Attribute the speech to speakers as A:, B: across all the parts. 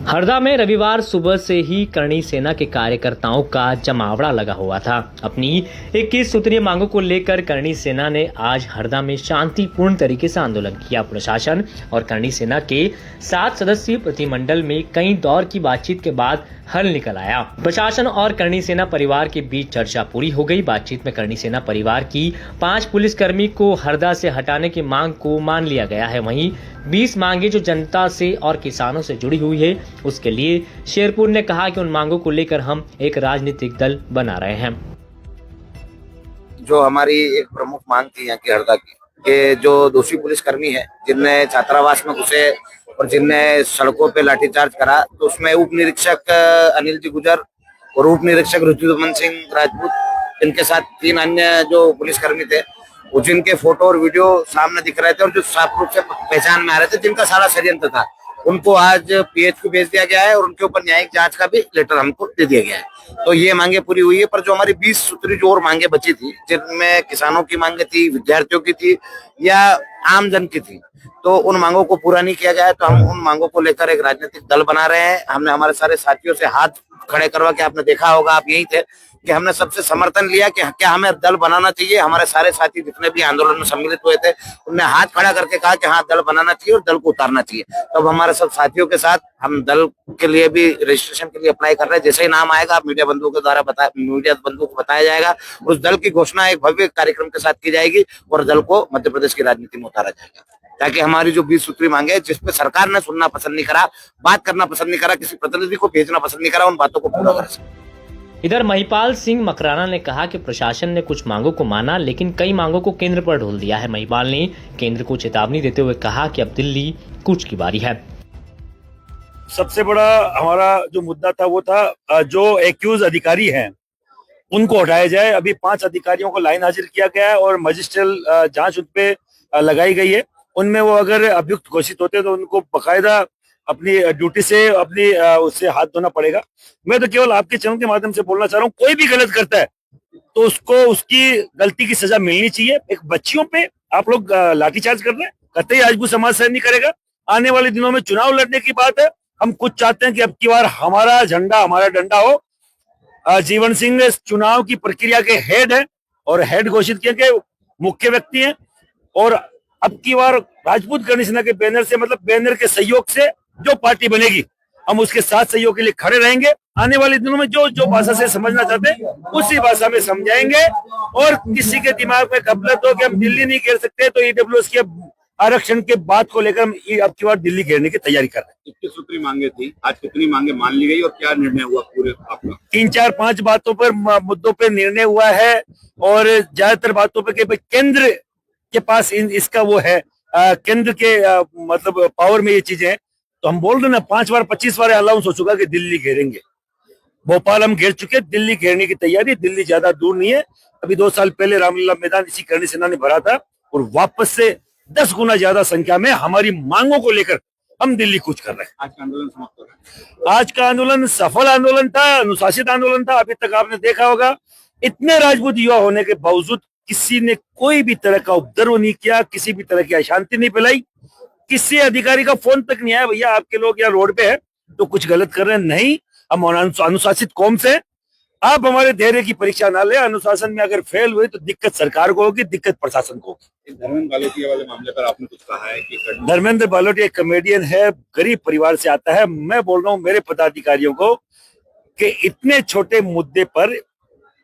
A: हरदा में रविवार सुबह से ही करणी सेना के कार्यकर्ताओं का जमावड़ा लगा हुआ था। अपनी 21 सूत्रीय मांगों को लेकर करणी सेना ने आज हरदा में शांतिपूर्ण तरीके से आंदोलन किया। प्रशासन और करणी सेना के 7 सदस्यीय प्रतिनिधिमंडल में कई दौर की बातचीत के बाद हल निकल आया। प्रशासन और करणी सेना परिवार के बीच चर्चा पूरी हो गई। बातचीत में करणी सेना परिवार की 5 पुलिसकर्मी को हरदा से हटाने की मांग को मान लिया गया है। वहीं 20 मांगे जो जनता से और किसानों से जुड़ी हुई है, उसके लिए शेरपुर ने कहा कि उन मांगों को लेकर हम एक राजनीतिक दल बना रहे हैं।
B: जो हमारी एक प्रमुख मांग थी यहाँ की हरदा की, कि जो दोषी पुलिसकर्मी है जिनने छात्रावास में घुसे और जिनने सड़कों पे लाठीचार्ज करा, तो उसमें उप निरीक्षक अनिल जी गुजर और उप निरीक्षक ऋतुमन सिंह राजपूत, इनके साथ 3 अन्य जो पुलिसकर्मी थे, वो जिनके फोटो और वीडियो सामने दिख रहे थे और जो साफ रूप से पहचान में आ रहे थे, जिनका सारा षड्यंत्र था, उनको आज पीएचक्यू भेज दिया गया है और उनके ऊपर न्यायिक जांच का भी लेटर हमको दे दिया गया है। तो ये मांगे पूरी हुई है। पर जो हमारी 20 सूत्री जो और मांगे बची थी, जिनमें किसानों की मांगे थी, विद्यार्थियों की थी या आम जन की थी, तो उन मांगों को पूरा नहीं किया गया है। तो हम उन मांगों को लेकर एक राजनीतिक दल बना रहे हैं। हमने हमारे सारे साथियों से हाथ खड़े करवा के, आपने देखा होगा, आप यही थे, कि हमने सबसे समर्थन लिया कि क्या हमें दल बनाना चाहिए। हमारे सारे साथी जितने भी आंदोलन में सम्मिलित हुए थे, उनने हाथ खड़ा करके कहा कि हाँ, दल बनाना चाहिए और दल को उतारना चाहिए। तो अब हमारे सब साथियों के साथ हम दल के लिए भी रजिस्ट्रेशन के लिए अप्लाई कर रहे हैं। जैसे ही नाम आएगा, आप मीडिया बंधुओं के द्वारा मीडिया बंधुओं को बताया जाएगा। उस दल की घोषणा एक भव्य कार्यक्रम के साथ की जाएगी और दल को मध्य प्रदेश की राजनीति में उतारा जाएगा, ताकि हमारी जो 20 सूत्री मांगे है, जिसपे सरकार ने सुनना पसंद नहीं करा, बात करना पसंद नहीं करा, किसी प्रतिनिधि को भेजना पसंद नहीं करा, उन बातों को पूरा कर सके।
A: इधर महिपाल सिंह मकराना ने कहा कि प्रशासन ने कुछ मांगों को माना, लेकिन कई मांगों को केंद्र पर ढोल दिया है। महिपाल ने केंद्र को चेतावनी देते हुए कहा कि अब दिल्ली कूच की बारी है।
C: सबसे बड़ा हमारा जो मुद्दा था वो था जो एक्यूज अधिकारी हैं उनको हटाया जाए। अभी 5 अधिकारियों को लाइन हाजिर किया गया है और मजिस्ट्रियल जांच उन पे लगाई गई है। उनमें वो अगर अभियुक्त घोषित होते तो उनको बकायदा अपनी ड्यूटी से अपनी उससे हाथ धोना पड़ेगा। मैं तो केवल आपके चैनल के माध्यम से बोलना चाह रहा हूँ, कोई भी गलत करता है तो उसको उसकी गलती की सजा मिलनी चाहिए। एक बच्चियों पे आप लोग लाठीचार्ज कर रहे हैं, कतई राजपूत समाज सहन नहीं करेगा। आने वाले दिनों में चुनाव लड़ने की बात है। हम कुछ चाहते हैं कि अब की बार हमारा झंडा, हमारा डंडा हो। जीवन सिंह चुनाव की प्रक्रिया के हेड है और हेड घोषित किए गए मुख्य व्यक्ति हैं। और अब की बार राजपूत करणी सेना के बैनर से, मतलब बैनर के सहयोग से जो पार्टी बनेगी, हम उसके साथ सहयोग के लिए खड़े रहेंगे। आने वाले दिनों में जो भाषा से समझना चाहते हैं उसी भाषा में समझाएंगे। और किसी के दिमाग में गफलत हो कि हम दिल्ली नहीं घेर सकते, तो ईडब्ल्यूएस के आरक्षण के बात को लेकर हम अब की बार दिल्ली घेरने की तैयारी कर रहे हैं।
D: 21 सूत्री मांगे थी, आज कितनी मांगे मान ली गई और क्या निर्णय हुआ पूरे आपका?
C: 3-4-5 बातों पर, मुद्दों पर निर्णय हुआ है और ज्यादातर बातों पर केंद्र के पास इसका वो है, केंद्र के मतलब पावर में ये चीजें हैं। तो हम बोल रहे ना, 5 बार 25 बार अनाउंस हो चुका कि दिल्ली घेरेंगे। भोपाल हम घेर चुके, दिल्ली घेरने की तैयारी। दिल्ली ज्यादा दूर नहीं है। अभी 2 साल पहले रामलीला मैदान इसी करणी सेना ने भरा था और वापस से 10 गुना ज्यादा संख्या में हमारी मांगों को लेकर हम दिल्ली कूच कर रहे हैं।
D: आज का आंदोलन समाप्त हो रहा है।
C: आज का आंदोलन सफल आंदोलन था, अनुशासित आंदोलन था। अभी तक आपने देखा होगा, इतने राजपूत युवा होने के बावजूद किसी ने कोई भी तरह का उपद्रव नहीं किया, किसी भी तरह की अशांति नहीं फैलाई। किसी अधिकारी का फोन तक नहीं आया, भैया आपके लोग यहाँ रोड पे है तो कुछ गलत कर रहे हैं। नहीं, हम अनुशासित कौम से। आप हमारे धैर्य की परीक्षा ना ले। अनुशासन में अगर फेल हुए तो दिक्कत सरकार को होगी, दिक्कत प्रशासन को होगी।
D: धर्मेंद्र बालोटिया वाले मामले पर आपने कुछ कहा है कि
C: धर्मेंद्र बालोटिया एक कॉमेडियन है, गरीब परिवार से आता है। मैं बोल रहा हूँ मेरे पदाधिकारियों को कि इतने छोटे मुद्दे पर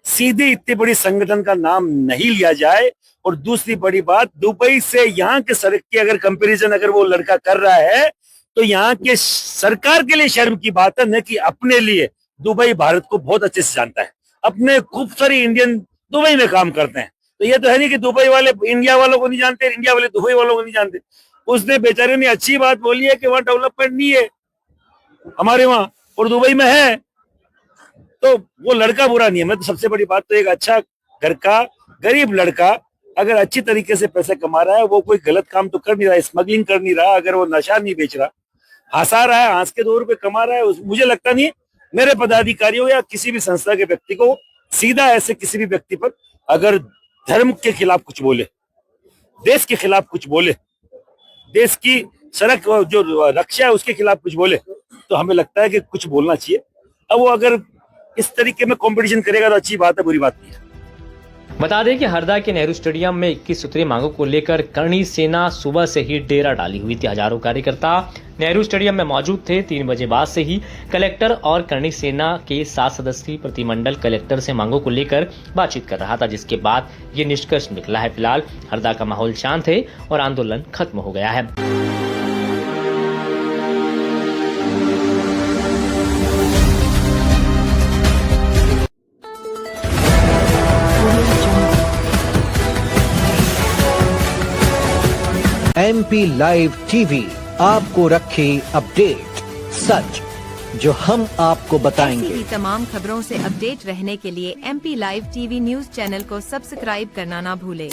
C: सीधे इतनी बड़ी संगठन का नाम नहीं लिया जाए। और दूसरी बड़ी बात, दुबई से यहाँ के सड़क की अगर कंपैरिजन अगर वो लड़का कर रहा है तो यहाँ के सरकार के लिए शर्म की बात है, न कि अपने लिए। दुबई भारत को बहुत अच्छे से जानता है, अपने खूब सारी इंडियन दुबई में काम करते हैं। तो ये तो है नहीं कि दुबई वाले इंडिया वालों को नहीं जानते, इंडिया वाले दुबई वालों को नहीं जानते। उसने बेचारे ने अच्छी बात बोली है कि वहां डेवलपमेंट नहीं है हमारे वहां, और दुबई में है, तो वो लड़का बुरा नहीं है। मैं तो सबसे बड़ी बात तो एक अच्छा घर का गरीब लड़का अगर अच्छी तरीके से पैसे कमा रहा है, वो कोई गलत काम तो कर नहीं रहा, स्मगलिंग कर नहीं रहा, अगर वो नशा नहीं बेच रहा, हंसा रहा है, हंस के 2 रुपए कमा रहा है, मुझे लगता नहीं मेरे पदाधिकारियों या किसी भी संस्था के व्यक्ति को सीधा ऐसे किसी भी व्यक्ति पर अगर धर्म के खिलाफ कुछ बोले, देश के खिलाफ कुछ बोले, देश की सड़क जो रक्षा है उसके खिलाफ कुछ बोले, तो हमें लगता है कि कुछ बोलना चाहिए। अब वो अगर इस तरीके में कंपटीशन करेगा तो अच्छी बात है, बुरी बात नहीं है।
A: बता दें कि हरदा के नेहरू स्टेडियम में 21 सूत्रीय मांगों को लेकर करणी सेना सुबह से ही डेरा डाली हुई थी। हजारों कार्यकर्ता नेहरू स्टेडियम में मौजूद थे। 3 बजे बाद से ही कलेक्टर और करणी सेना के 7 सदस्यीय प्रतिमंडल कलेक्टर से मांगों को लेकर बातचीत कर रहा था, जिसके बाद ये निष्कर्ष निकला है। फिलहाल हरदा का माहौल शांत है और आंदोलन खत्म हो गया है।
E: MP लाइव टीवी आपको रखे अपडेट, सच जो हम आपको बताएंगे।
F: ऐसी ही तमाम खबरों से अपडेट रहने के लिए MP live TV news channel को सब्सक्राइब करना ना भूले।